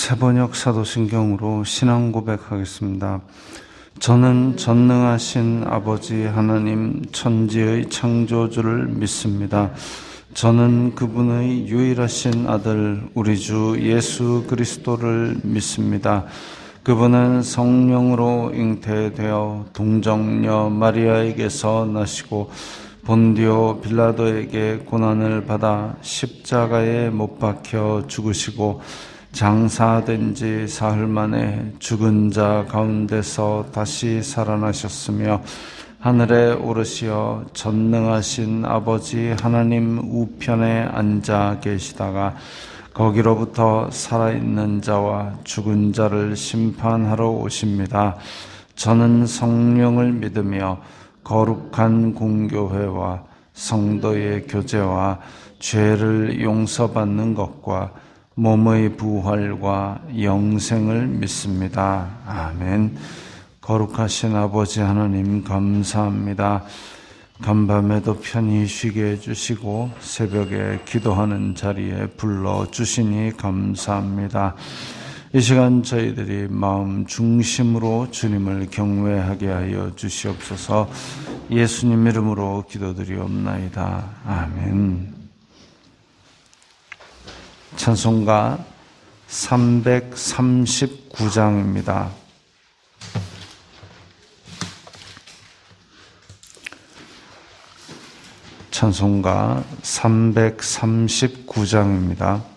최번역 사도신경으로 신앙 고백하겠습니다. 저는 전능하신 아버지 하나님 천지의 창조주를 믿습니다. 저는 그분의 유일하신 아들 우리 주 예수 그리스도를 믿습니다. 그분은 성령으로 잉태되어 동정녀 마리아에게서 나시고 본디오 빌라도에게 고난을 받아 십자가에 못 박혀 죽으시고 장사된 지 사흘 만에 죽은 자 가운데서 다시 살아나셨으며 하늘에 오르시어 전능하신 아버지 하나님 우편에 앉아 계시다가 거기로부터 살아있는 자와 죽은 자를 심판하러 오십니다. 저는 성령을 믿으며 거룩한 공교회와 성도의 교제와 죄를 용서받는 것과 몸의 부활과 영생을 믿습니다. 아멘. 거룩하신 아버지 하나님 감사합니다. 간밤에도 편히 쉬게 해주시고 새벽에 기도하는 자리에 불러주시니 감사합니다. 이 시간 저희들이 마음 중심으로 주님을 경외하게 하여 주시옵소서. 예수님 이름으로 기도드리옵나이다. 아멘. 찬송가 339장입니다. 찬송가 339장입니다.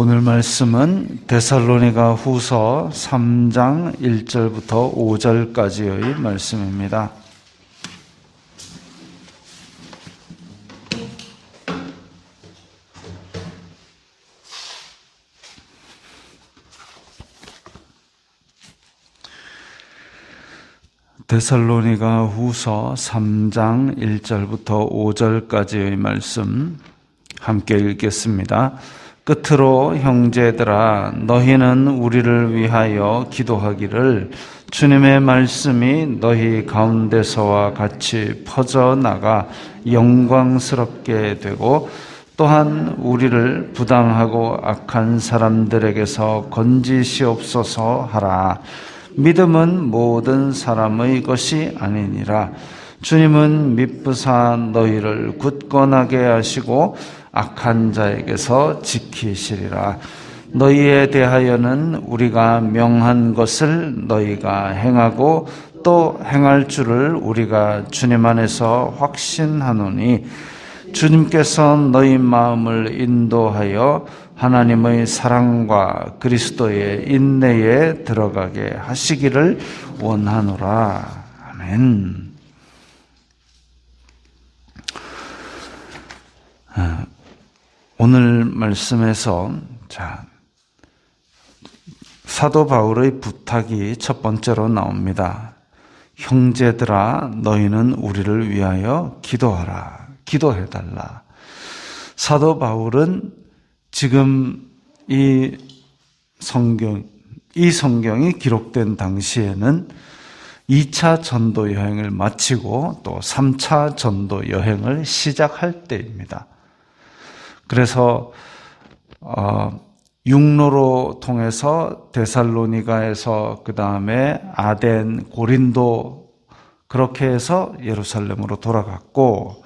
오늘 말씀은 데살로니가 후서 3장 1절부터 5절까지의 말씀입니다. 데살로니가 후서 3장 1절부터 5절까지의 말씀 함께 읽겠습니다. 끝으로 형제들아 너희는 우리를 위하여 기도하기를 주님의 말씀이 너희 가운데서와 같이 퍼져나가 영광스럽게 되고 또한 우리를 부당하고 악한 사람들에게서 건지시옵소서 하라. 믿음은 모든 사람의 것이 아니니라. 주님은 미쁘사 너희를 굳건하게 하시고 악한 자에게서 지키시리라. 너희에 대하여는 우리가 명한 것을 너희가 행하고 또 행할 줄을 우리가 주님 안에서 확신하노니 주님께서 너희 마음을 인도하여 하나님의 사랑과 그리스도의 인내에 들어가게 하시기를 원하노라. 아멘. 오늘 말씀에서 사도 바울의 부탁이 첫 번째로 나옵니다. 형제들아 너희는 우리를 위하여 기도하라. 기도해달라. 사도 바울은 지금 이 성경이 기록된 당시에는 2차 전도 여행을 마치고 또 3차 전도 여행을 시작할 때입니다. 그래서 육로로 통해서 데살로니가에서 그 다음에 아덴, 고린도 그렇게 해서 예루살렘으로 돌아갔고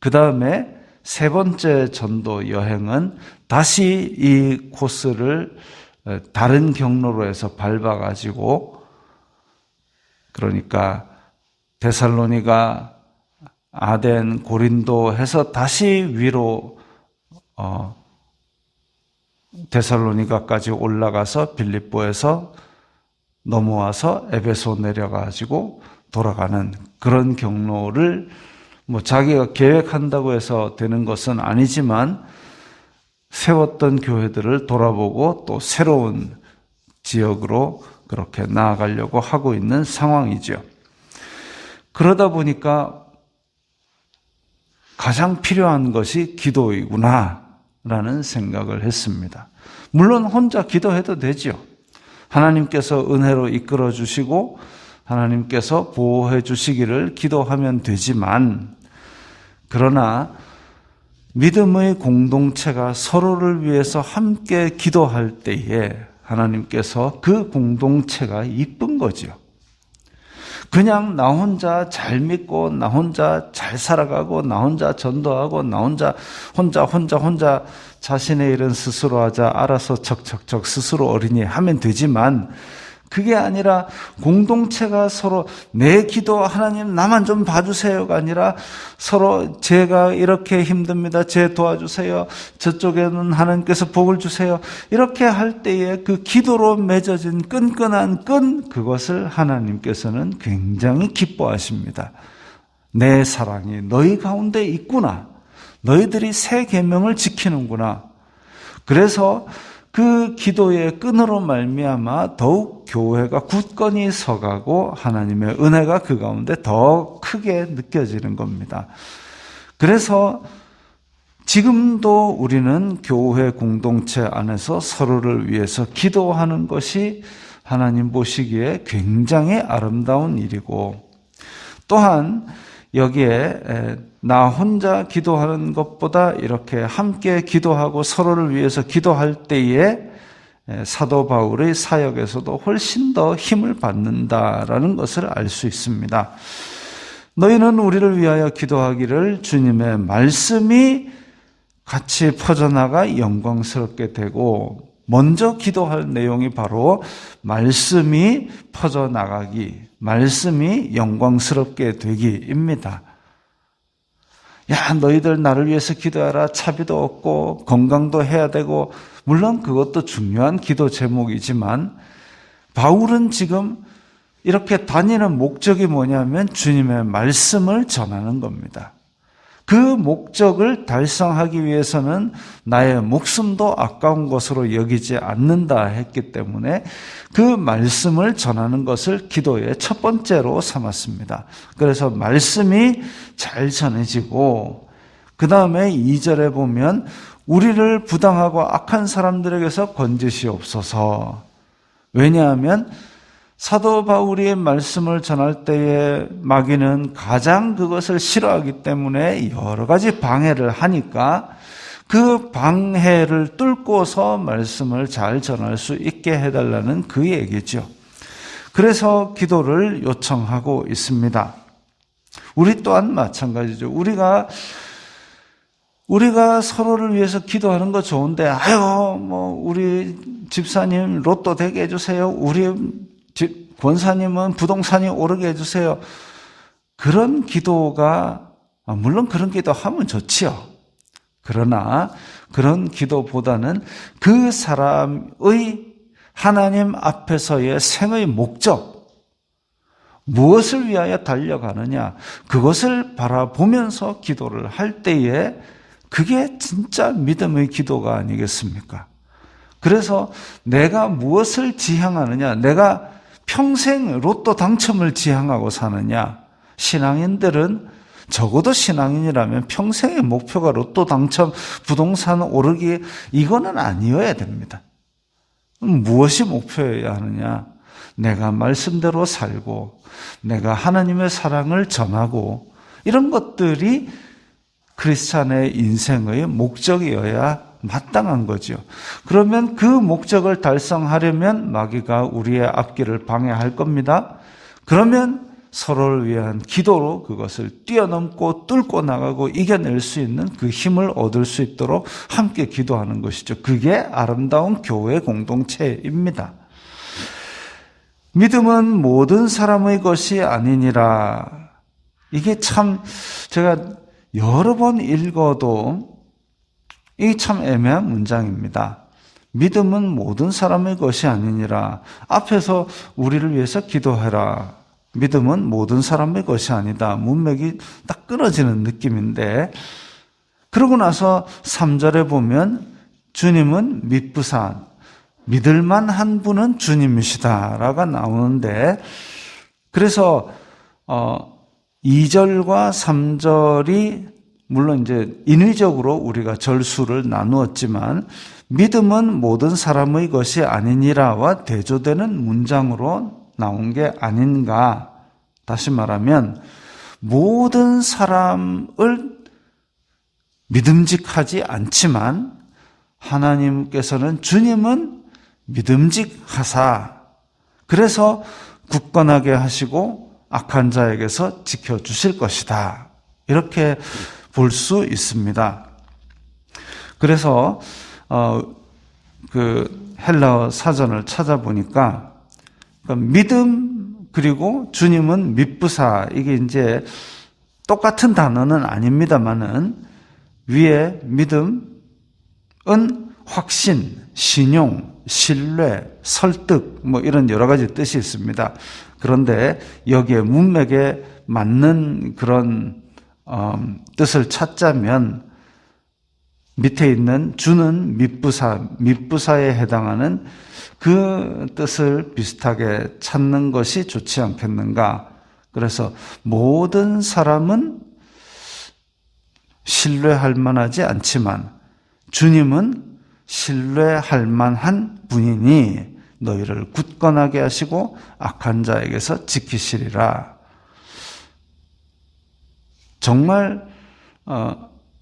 그 다음에 세 번째 전도 여행은 다시 이 코스를 다른 경로로 해서 밟아가지고 그러니까 데살로니가, 아덴, 고린도 해서 다시 위로 데살로니가까지 올라가서 빌립보에서 넘어와서 에베소 내려가지고 돌아가는 그런 경로를 자기가 계획한다고 해서 되는 것은 아니지만 세웠던 교회들을 돌아보고 또 새로운 지역으로 그렇게 나아가려고 하고 있는 상황이죠. 그러다 보니까 가장 필요한 것이 기도이구나 라는 생각을 했습니다. 물론 혼자 기도해도 되죠. 하나님께서 은혜로 이끌어 주시고 하나님께서 보호해 주시기를 기도하면 되지만 그러나 믿음의 공동체가 서로를 위해서 함께 기도할 때에 하나님께서 그 공동체가 이쁜 거죠. 그냥 나 혼자 잘 믿고 나 혼자 잘 살아가고 나 혼자 전도하고 나 혼자 자신의 일은 스스로 하자 알아서 척척척 스스로 어린이 하면 되지만 그게 아니라 공동체가 서로 내 기도 하나님 나만 좀 봐주세요가 아니라 서로 제가 이렇게 힘듭니다. 제 도와주세요. 저쪽에는 하나님께서 복을 주세요. 이렇게 할 때에 그 기도로 맺어진 끈끈한 끈 그것을 하나님께서는 굉장히 기뻐하십니다. 내 사랑이 너희 가운데 있구나. 너희들이 새 계명을 지키는구나. 그래서 그 기도의 끈으로 말미암아 더욱 교회가 굳건히 서가고 하나님의 은혜가 그 가운데 더 크게 느껴지는 겁니다. 그래서 지금도 우리는 교회 공동체 안에서 서로를 위해서 기도하는 것이 하나님 보시기에 굉장히 아름다운 일이고 또한 여기에 나 혼자 기도하는 것보다 이렇게 함께 기도하고 서로를 위해서 기도할 때에 사도 바울의 사역에서도 훨씬 더 힘을 받는다라는 것을 알 수 있습니다. 너희는 우리를 위하여 기도하기를 주님의 말씀이 같이 퍼져나가 영광스럽게 되고 먼저 기도할 내용이 바로 말씀이 퍼져나가기, 말씀이 영광스럽게 되기입니다. 야, 너희들 나를 위해서 기도하라. 차비도 없고 건강도 해야 되고, 물론 그것도 중요한 기도 제목이지만 바울은 지금 이렇게 다니는 목적이 뭐냐면 주님의 말씀을 전하는 겁니다. 그 목적을 달성하기 위해서는 나의 목숨도 아까운 것으로 여기지 않는다 했기 때문에 그 말씀을 전하는 것을 기도의 첫 번째로 삼았습니다. 그래서 말씀이 잘 전해지고, 그 다음에 2절에 보면 우리를 부당하고 악한 사람들에게서 건지시옵소서. 왜냐하면 사도 바울이 말씀을 전할 때에 마귀는 가장 그것을 싫어하기 때문에 여러 가지 방해를 하니까 그 방해를 뚫고서 말씀을 잘 전할 수 있게 해달라는 그 얘기죠. 그래서 기도를 요청하고 있습니다. 우리 또한 마찬가지죠. 우리가 서로를 위해서 기도하는 거 좋은데, 우리 집사님 로또 되게 해주세요. 우리 권사님은 부동산이 오르게 해주세요. 그런 기도가, 물론 그런 기도 하면 좋지요. 그러나 그런 기도보다는 그 사람의 하나님 앞에서의 생의 목적, 무엇을 위하여 달려가느냐, 그것을 바라보면서 기도를 할 때에 그게 진짜 믿음의 기도가 아니겠습니까? 그래서 내가 무엇을 지향하느냐, 내가 평생 로또 당첨을 지향하고 사느냐, 신앙인들은 적어도 신앙인이라면 평생의 목표가 로또 당첨, 부동산 오르기, 이거는 아니어야 됩니다. 무엇이 목표여야 하느냐? 내가 말씀대로 살고, 내가 하나님의 사랑을 전하고, 이런 것들이 크리스찬의 인생의 목적이어야 마땅한 거죠. 그러면 그 목적을 달성하려면 마귀가 우리의 앞길을 방해할 겁니다. 그러면 서로를 위한 기도로 그것을 뛰어넘고 뚫고 나가고 이겨낼 수 있는 그 힘을 얻을 수 있도록 함께 기도하는 것이죠. 그게 아름다운 교회 공동체입니다. 믿음은 모든 사람의 것이 아니니라. 이게 참 제가 여러 번 읽어도 이게 참 애매한 문장입니다. 믿음은 모든 사람의 것이 아니니라. 앞에서 우리를 위해서 기도해라. 믿음은 모든 사람의 것이 아니다. 문맥이 딱 끊어지는 느낌인데, 그러고 나서 3절에 보면 주님은 믿부사, 믿을만한 분은 주님이시다라가 나오는데, 그래서 2절과 3절이 물론 이제 인위적으로 우리가 절수를 나누었지만 믿음은 모든 사람의 것이 아니니라와 대조되는 문장으로 나온 게 아닌가. 다시 말하면 모든 사람을 믿음직하지 않지만 하나님께서는 주님은 믿음직하사, 그래서 굳건하게 하시고 악한 자에게서 지켜주실 것이다. 이렇게 볼 수 있습니다. 그래서 그 헬라어 사전을 찾아보니까 믿음 그리고 주님은 믿부사, 이게 이제 똑같은 단어는 아닙니다만은 위에 믿음은 확신, 신용, 신뢰, 설득 뭐 이런 여러 가지 뜻이 있습니다. 그런데 여기에 문맥에 맞는 그런 뜻을 찾자면 밑에 있는 주는 믿부사에 해당하는 그 뜻을 비슷하게 찾는 것이 좋지 않겠는가. 그래서 모든 사람은 신뢰할 만하지 않지만 주님은 신뢰할 만한 분이니 너희를 굳건하게 하시고 악한 자에게서 지키시리라. 정말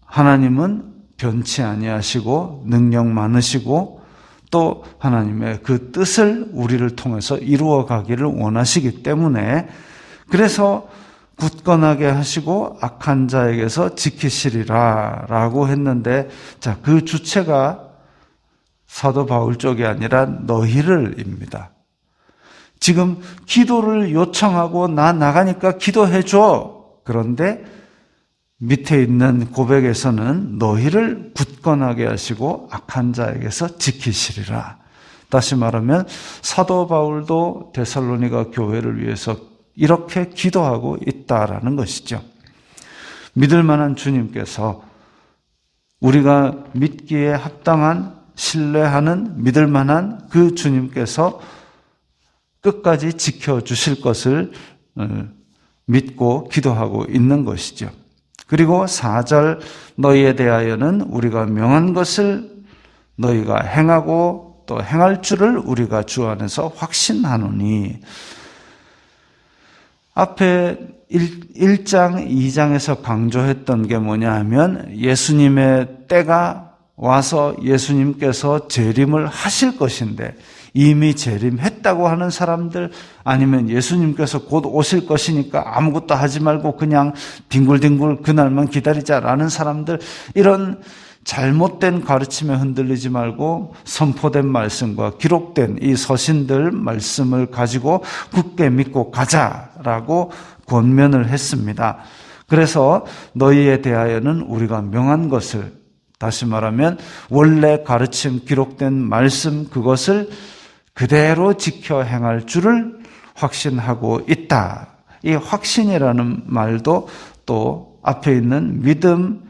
하나님은 변치 아니하시고 능력 많으시고 또 하나님의 그 뜻을 우리를 통해서 이루어 가기를 원하시기 때문에, 그래서 굳건하게 하시고 악한 자에게서 지키시리라 라고 했는데, 자, 그 주체가 사도 바울 쪽이 아니라 너희를입니다. 지금 기도를 요청하고 나 나가니까 기도해줘. 그런데 밑에 있는 고백에서는 너희를 굳건하게 하시고 악한 자에게서 지키시리라. 다시 말하면 사도 바울도 데살로니가 교회를 위해서 이렇게 기도하고 있다라는 것이죠. 믿을 만한 주님께서 우리가 믿기에 합당한, 신뢰하는, 믿을 만한 그 주님께서 끝까지 지켜주실 것을 믿고 기도하고 있는 것이죠. 그리고 4절 너희에 대하여는 우리가 명한 것을 너희가 행하고 또 행할 줄을 우리가 주 안에서 확신하노니. 앞에 1장, 2장에서 강조했던 게 뭐냐 하면 예수님의 때가 와서 예수님께서 재림을 하실 것인데 이미 재림했다고 하는 사람들, 아니면 예수님께서 곧 오실 것이니까 아무것도 하지 말고 그냥 뒹굴뒹굴 그날만 기다리자라는 사람들, 이런 잘못된 가르침에 흔들리지 말고 선포된 말씀과 기록된 이 서신들 말씀을 가지고 굳게 믿고 가자라고 권면을 했습니다. 그래서 너희에 대하여는 우리가 명한 것을, 다시 말하면 원래 가르침 기록된 말씀 그것을 그대로 지켜 행할 줄을 확신하고 있다. 이 확신이라는 말도 또 앞에 있는 믿음,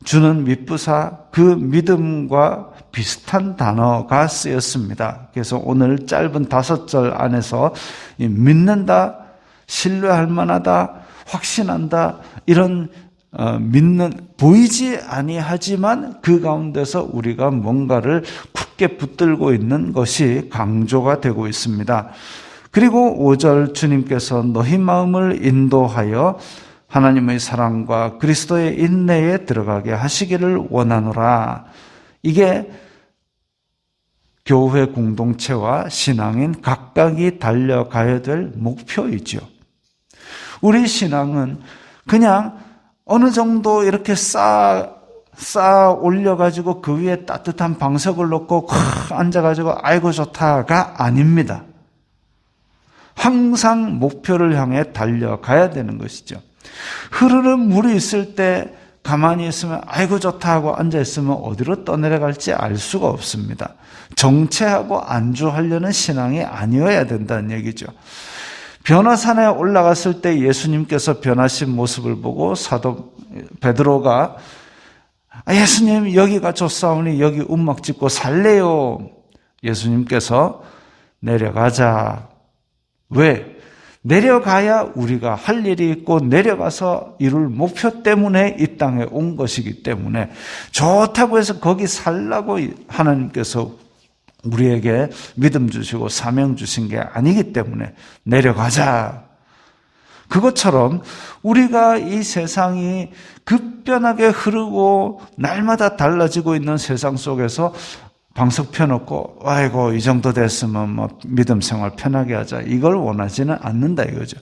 주는 밑부사 그 믿음과 비슷한 단어가 쓰였습니다. 그래서 오늘 짧은 5절 안에서 믿는다, 신뢰할 만하다, 확신한다, 이런 보이지 아니하지만 그 가운데서 우리가 뭔가를 굳게 붙들고 있는 것이 강조가 되고 있습니다. 그리고 5절 주님께서 너희 마음을 인도하여 하나님의 사랑과 그리스도의 인내에 들어가게 하시기를 원하노라. 이게 교회 공동체와 신앙인 각각이 달려가야 될 목표이죠. 우리 신앙은 그냥 어느 정도 이렇게 쌓아 올려가지고 그 위에 따뜻한 방석을 놓고 앉아가지고 아이고 좋다가 아닙니다. 항상 목표를 향해 달려가야 되는 것이죠. 흐르는 물이 있을 때 가만히 있으면 아이고 좋다 하고 앉아있으면 어디로 떠내려갈지 알 수가 없습니다. 정체하고 안주하려는 신앙이 아니어야 된다는 얘기죠. 변화산에 올라갔을 때 예수님께서 변하신 모습을 보고 사도 베드로가 예수님 여기가 좋사오니 여기 움막 짓고 살래요. 예수님께서 내려가자. 왜? 내려가야 우리가 할 일이 있고 내려가서 이룰 목표 때문에 이 땅에 온 것이기 때문에 좋다고 해서 거기 살라고 하나님께서 우리에게 믿음 주시고 사명 주신 게 아니기 때문에 내려가자. 그것처럼 우리가 이 세상이 급변하게 흐르고 날마다 달라지고 있는 세상 속에서 방석 펴놓고 아이고 이 정도 됐으면 뭐 믿음 생활 편하게 하자, 이걸 원하지는 않는다 이거죠.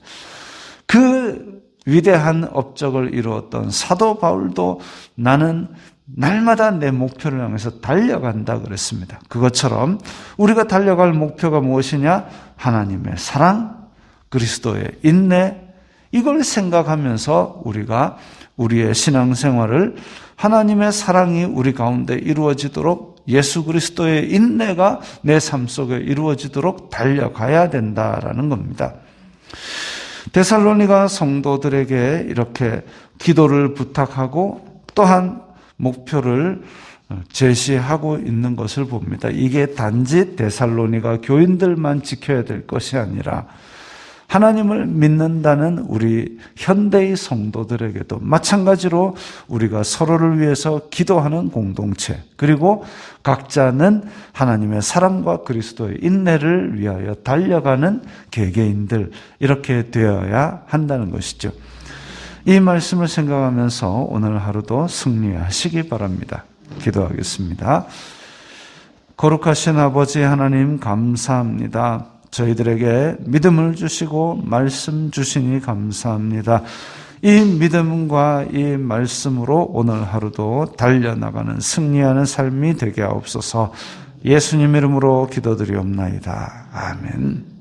그 위대한 업적을 이루었던 사도 바울도 나는 날마다 내 목표를 향해서 달려간다 그랬습니다. 그것처럼 우리가 달려갈 목표가 무엇이냐? 하나님의 사랑, 그리스도의 인내, 이걸 생각하면서 우리가 우리의 신앙생활을 하나님의 사랑이 우리 가운데 이루어지도록, 예수 그리스도의 인내가 내 삶 속에 이루어지도록 달려가야 된다라는 겁니다. 데살로니가 성도들에게 이렇게 기도를 부탁하고 또한 목표를 제시하고 있는 것을 봅니다. 이게 단지 데살로니가 교인들만 지켜야 될 것이 아니라 하나님을 믿는다는 우리 현대의 성도들에게도 마찬가지로 우리가 서로를 위해서 기도하는 공동체, 그리고 각자는 하나님의 사랑과 그리스도의 인내를 위하여 달려가는 개개인들, 이렇게 되어야 한다는 것이죠. 이 말씀을 생각하면서 오늘 하루도 승리하시기 바랍니다. 기도하겠습니다. 거룩하신 아버지 하나님, 감사합니다. 저희들에게 믿음을 주시고 말씀 주시니 감사합니다. 이 믿음과 이 말씀으로 오늘 하루도 달려나가는 승리하는 삶이 되게 하옵소서. 예수님 이름으로 기도드리옵나이다. 아멘.